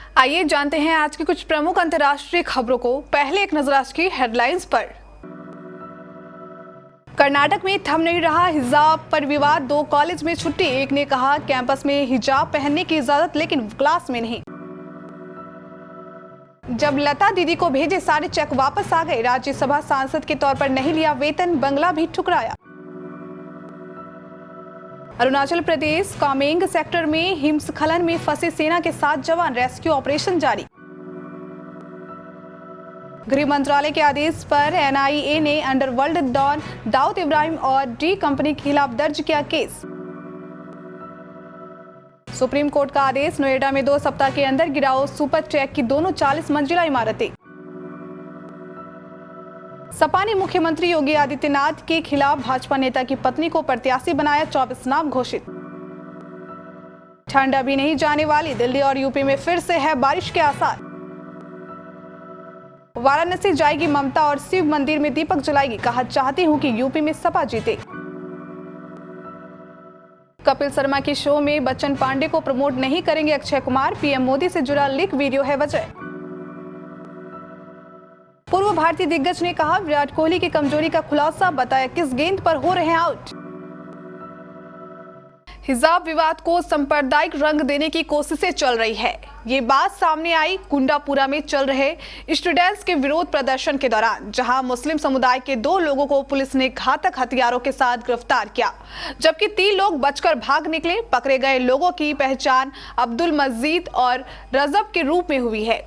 आइए जानते हैं आज की कुछ प्रमुख अंतर्राष्ट्रीय खबरों को। पहले एक नजर आज की हेडलाइंस पर। कर्नाटक में थम नहीं रहा हिजाब पर विवाद, 2 कॉलेज में छुट्टी। एक ने कहा कैंपस में हिजाब पहनने की इजाजत लेकिन क्लास में नहीं। जब लता दीदी को भेजे सारे चेक वापस आ गए। राज्यसभा सांसद के तौर पर नहीं लिया वेतन, बंगला भी ठुकराया। अरुणाचल प्रदेश कामेंग सेक्टर में हिमस्खलन में फंसे सेना के 7 जवान, रेस्क्यू ऑपरेशन जारी। गृह मंत्रालय के आदेश पर एनआईए ने अंडरवर्ल्ड डॉन दाऊद इब्राहिम और डी कंपनी के खिलाफ दर्ज किया केस। सुप्रीम कोर्ट का आदेश, नोएडा में 2 सप्ताह के अंदर गिराओ सुपर ट्रैक की दोनों 40 मंजिला इमारतें। सपा ने मुख्यमंत्री योगी आदित्यनाथ के खिलाफ भाजपा नेता की पत्नी को प्रत्याशी बनाया, 24 नाम घोषित। ठंड अभी नहीं जाने वाली, दिल्ली और यूपी में फिर से है बारिश के आसार। वाराणसी जाएगी ममता और शिव मंदिर में दीपक जलाएगी, कहा चाहती हूं कि यूपी में सपा जीते। कपिल शर्मा के शो में बच्चन पांडे को प्रमोट नहीं करेंगे अक्षय कुमार, पीएम मोदी से जुड़ा लीक वीडियो है वजह। पूर्व भारतीय दिग्गज ने कहा विराट कोहली की कमजोरी का खुलासा, बताया किस गेंद पर हो रहे हैं आउट। हिजाब विवाद को सांप्रदायिक रंग देने की कोशिशें चल रही है। ये बात सामने आई कुंडापुरा में चल रहे स्टूडेंट्स के विरोध प्रदर्शन के दौरान, जहां मुस्लिम समुदाय के 2 लोगों को पुलिस ने घातक हथियारों के साथ गिरफ्तार किया, जबकि 3 लोग बचकर भाग निकले। पकड़े गए लोगों की पहचान अब्दुल मजीद और रजब के रूप में हुई है।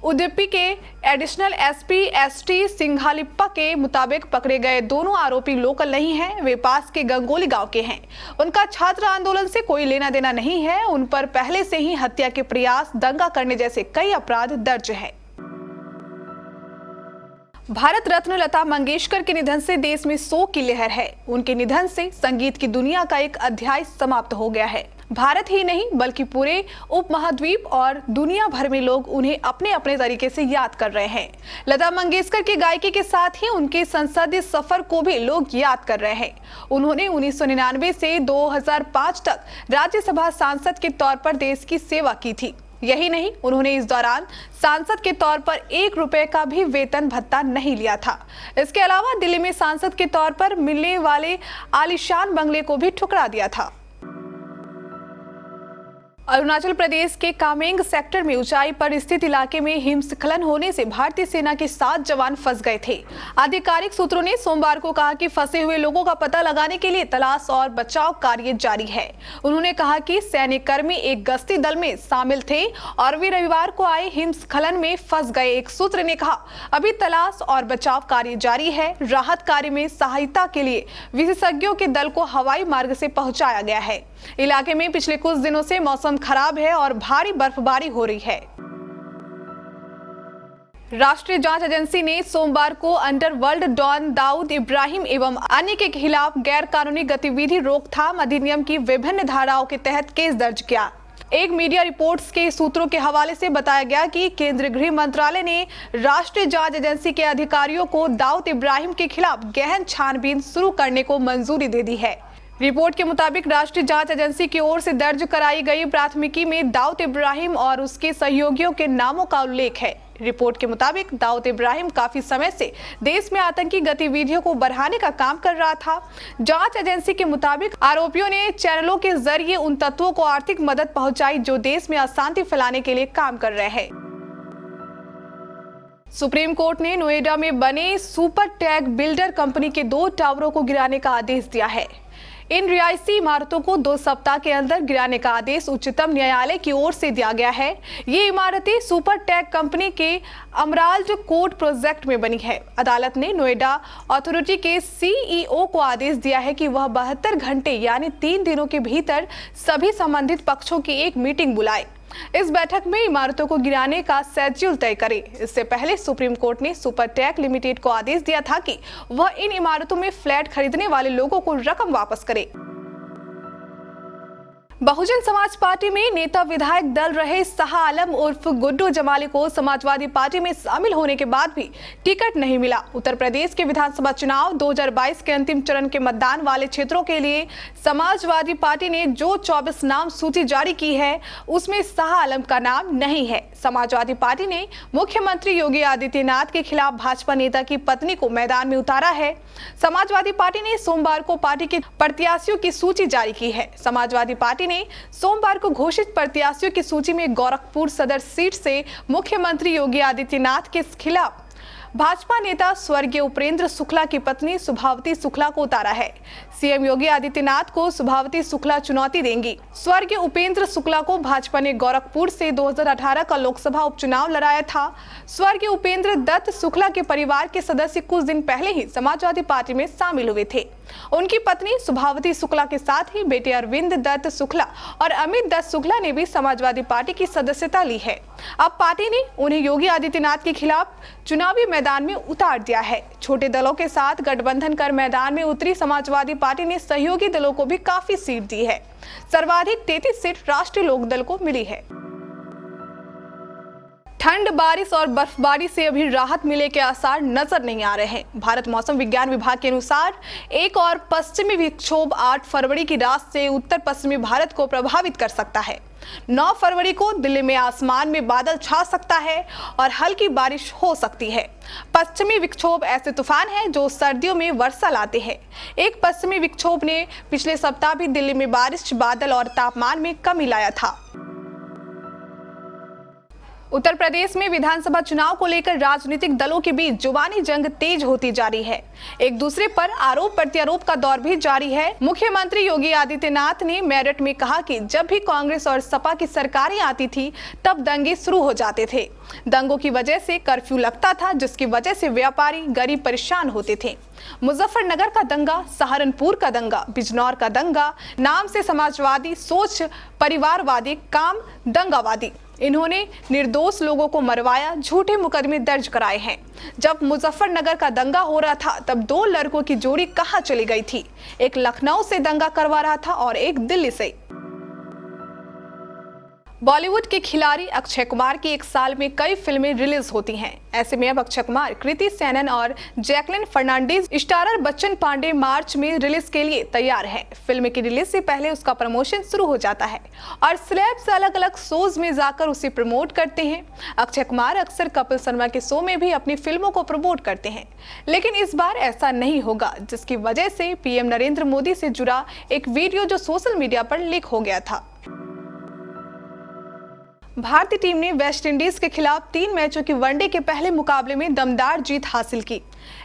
उडुपी के एडिशनल एसपी एसटी सिंघालिप्पा के मुताबिक पकड़े गए दोनों आरोपी लोकल नहीं हैं, वे पास के गंगोली गांव के हैं। उनका छात्र आंदोलन से कोई लेना देना नहीं है। उन पर पहले से ही हत्या के प्रयास, दंगा करने जैसे कई अपराध दर्ज हैं। भारत रत्न लता मंगेशकर के निधन से देश में शोक की लहर है। उनके निधन से संगीत की दुनिया का एक अध्याय समाप्त हो गया है। भारत ही नहीं बल्कि पूरे उपमहाद्वीप और दुनिया भर में लोग उन्हें अपने अपने तरीके से याद कर रहे हैं। लता मंगेशकर की गायकी के साथ ही उनके संसदीय सफर को भी लोग याद कर रहे हैं। उन्होंने 1999 से 2005 तक राज्यसभा सांसद के तौर पर देश की सेवा की थी। यही नहीं, उन्होंने इस दौरान सांसद के तौर पर 1 रुपए का भी वेतन भत्ता नहीं लिया था। इसके अलावा दिल्ली में सांसद के तौर पर मिलने वाले आलीशान बंगले को भी ठुकरा दिया था। अरुणाचल प्रदेश के कामेंग सेक्टर में ऊंचाई पर स्थित इलाके में हिमस्खलन होने से भारतीय सेना के 7 जवान फंस गए थे। आधिकारिक सूत्रों ने सोमवार को कहा कि फंसे हुए लोगों का पता लगाने के लिए तलाश और बचाव कार्य जारी है। उन्होंने कहा कि सैन्यकर्मी एक गश्ती दल में शामिल थे और वे रविवार को आए हिमस्खलन में फंस गए। एक सूत्र ने कहा अभी तलाश और बचाव कार्य जारी है। राहत कार्य में सहायता के लिए विशेषज्ञों के दल को हवाई मार्ग से पहुंचाया गया है। इलाके में पिछले कुछ दिनों से मौसम खराब है और भारी बर्फबारी हो रही है। राष्ट्रीय जांच एजेंसी ने सोमवार को अंडरवर्ल्ड डॉन दाऊद इब्राहिम एवं अन्य के खिलाफ गैर कानूनी गतिविधि रोकथाम अधिनियम की विभिन्न धाराओं के तहत केस दर्ज किया। एक मीडिया रिपोर्ट्स के सूत्रों के हवाले से बताया गया कि केंद्रीय गृह मंत्रालय ने राष्ट्रीय जांच एजेंसी के अधिकारियों को दाऊद इब्राहिम के खिलाफ गहन छानबीन शुरू करने को मंजूरी दे दी है। रिपोर्ट के मुताबिक राष्ट्रीय जांच एजेंसी की ओर से दर्ज कराई गई प्राथमिकी में दाऊद इब्राहिम और उसके सहयोगियों के नामों का उल्लेख है। रिपोर्ट के मुताबिक दाऊद इब्राहिम काफी समय से देश में आतंकी गतिविधियों को बढ़ाने का काम कर रहा था। जांच एजेंसी के मुताबिक आरोपियों ने चैनलों के जरिए उन तत्वों को आर्थिक मदद पहुंचाई जो देश में अशांति फैलाने के लिए काम कर रहे हैं। सुप्रीम कोर्ट ने नोएडा में बने सुपर टैग बिल्डर कंपनी के 2 टावरों को गिराने का आदेश दिया है। इन रिहायशी इमारतों को 2 सप्ताह के अंदर गिराने का आदेश उच्चतम न्यायालय की ओर से दिया गया है। ये इमारतें सुपर टैग कंपनी के अमराल्ड कोर्ट प्रोजेक्ट में बनी है। अदालत ने नोएडा अथॉरिटी के सीईओ को आदेश दिया है कि वह 72 घंटे यानी 3 दिनों के भीतर सभी संबंधित पक्षों की एक मीटिंग बुलाए। इस बैठक में इमारतों को गिराने का शेड्यूल तय करे। इससे पहले सुप्रीम कोर्ट ने सुपर टैग लिमिटेड को आदेश दिया था कि वह इन इमारतों में फ्लैट खरीदने वाले लोगों को रकम वापस करे। बहुजन समाज पार्टी में नेता विधायक दल रहे शाह आलम उर्फ गुड्डू जमाली को समाजवादी पार्टी में शामिल होने के बाद भी टिकट नहीं मिला। उत्तर प्रदेश के विधानसभा चुनाव 2022 के अंतिम चरण के मतदान वाले क्षेत्रों के लिए समाजवादी पार्टी ने जो 24 नाम सूची जारी की है उसमें शाह आलम का नाम नहीं है। समाजवादी पार्टी ने मुख्यमंत्री योगी आदित्यनाथ के खिलाफ भाजपा नेता की पत्नी को मैदान में उतारा है। समाजवादी पार्टी ने सोमवार को पार्टी के प्रत्याशियों की सूची जारी की है। समाजवादी पार्टी ने सोमवार को घोषित प्रत्याशियों की सूची में गोरखपुर सदर सीट से मुख्यमंत्री योगी आदित्यनाथ के खिलाफ भाजपा नेता स्वर्गीय उपेंद्र शुक्ला की पत्नी सुभावती शुक्ला को उतारा है। सीएम योगी आदित्यनाथ को सुभावती शुक्ला चुनौती देंगी। स्वर्गीय उपेंद्र शुक्ला को भाजपा ने गोरखपुर से 2018 का लोकसभा उपचुनाव लड़ाया था। स्वर्गीय उपेंद्र दत्त शुक्ला के परिवार के सदस्य कुछ दिन पहले ही समाजवादी पार्टी में शामिल हुए थे। उनकी पत्नी सुभावती शुक्ला के साथ ही बेटे अरविंद दत्त शुक्ला और अमित दत्त शुक्ला ने भी समाजवादी पार्टी की सदस्यता ली है। अब पार्टी ने उन्हें योगी आदित्यनाथ के खिलाफ चुनावी मैदान में उतार दिया है। छोटे दलों के साथ गठबंधन कर मैदान में उतरी समाजवादी पार्टी ने सहयोगी दलों को भी काफी सीट दी है। सर्वाधिक 33 सीट राष्ट्रीय लोकदल को मिली है। ठंड, बारिश और बर्फबारी से अभी राहत मिले के आसार नजर नहीं आ रहे हैं। भारत मौसम विज्ञान विभाग के अनुसार एक और पश्चिमी विक्षोभ 8 फरवरी की रात से उत्तर पश्चिमी भारत को प्रभावित कर सकता है। 9 फरवरी को दिल्ली में आसमान में बादल छा सकता है और हल्की बारिश हो सकती है। पश्चिमी विक्षोभ ऐसे तूफान हैं जो सर्दियों में वर्षा लाते हैं। एक पश्चिमी विक्षोभ ने पिछले सप्ताह भी दिल्ली में बारिश, बादल और तापमान में कमी लाया था। उत्तर प्रदेश में विधानसभा चुनाव को लेकर राजनीतिक दलों के बीच जुबानी जंग तेज होती जा रही है। एक दूसरे पर आरोप प्रत्यारोप का दौर भी जारी है। मुख्यमंत्री योगी आदित्यनाथ ने मेरठ में कहा कि जब भी कांग्रेस और सपा की सरकारें आती थी तब दंगे शुरू हो जाते थे। दंगों की वजह से कर्फ्यू लगता था, जिसकी वजह से व्यापारी गरीब परेशान होते थे। मुजफ्फरनगर का दंगा, सहारनपुर का दंगा, बिजनौर का दंगा, नाम से समाजवादी, सोच परिवारवादी, काम दंगावादी। इन्होंने निर्दोष लोगों को मरवाया, झूठे मुकदमे दर्ज कराए हैं। जब मुजफ्फरनगर का दंगा हो रहा था तब 2 लड़कों की जोड़ी कहां चली गई थी? एक लखनऊ से दंगा करवा रहा था और एक दिल्ली से। बॉलीवुड के खिलाड़ी अक्षय कुमार की एक साल में कई फिल्में रिलीज होती हैं। ऐसे में अब अक्षय कुमार, कृति सेनन और जैकलिन फर्नांडीज स्टारर बच्चन पांडे मार्च में रिलीज के लिए तैयार है। फिल्म की रिलीज से पहले उसका प्रमोशन शुरू हो जाता है और सेलेब्स अलग अलग शोज में जाकर उसे प्रमोट करते हैं। अक्षय कुमार अक्सर कपिल शर्मा के शो में भी अपनी फिल्मों को प्रमोट करते हैं, लेकिन इस बार ऐसा नहीं होगा, जिसकी वजह से पीएम नरेंद्र मोदी से जुड़ा एक वीडियो जो सोशल मीडिया पर लीक हो गया था। भारतीय टीम ने वेस्टइंडीज के खिलाफ 3 मैचों की वनडे के पहले मुकाबले में दमदार जीत हासिल की।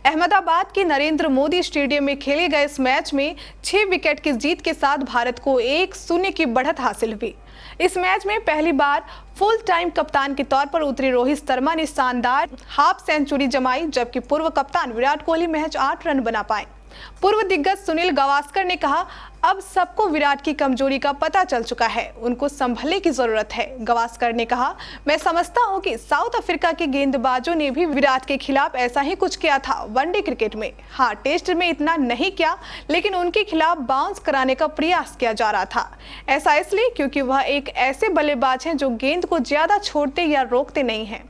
अहमदाबाद के नरेंद्र मोदी स्टेडियम में खेले गए इस मैच में 6 विकेट की जीत के साथ भारत को 1-0 की बढ़त हासिल हुई। इस मैच में पहली बार फुल टाइम कप्तान के तौर पर उतरे रोहित शर्मा ने शानदार हाफ सेंचुरी जमाई, जबकि पूर्व कप्तान विराट कोहली महज 8 रन बना पाए। पूर्व दिग्गज सुनील गावस्कर ने कहा, अब सबको विराट की कमजोरी का पता चल चुका है, उनको संभलने की जरूरत है। गावस्कर ने कहा, मैं समझता हूं कि साउथ अफ्रीका के गेंदबाजों ने भी विराट के खिलाफ ऐसा ही कुछ किया था वनडे क्रिकेट में। हाँ, टेस्ट में इतना नहीं किया, लेकिन उनके खिलाफ बाउंस कराने का प्रयास किया जा रहा था। ऐसा इसलिए क्योंकि वह एक ऐसे बल्लेबाज हैं जो गेंद को ज्यादा छोड़ते या रोकते नहीं हैं।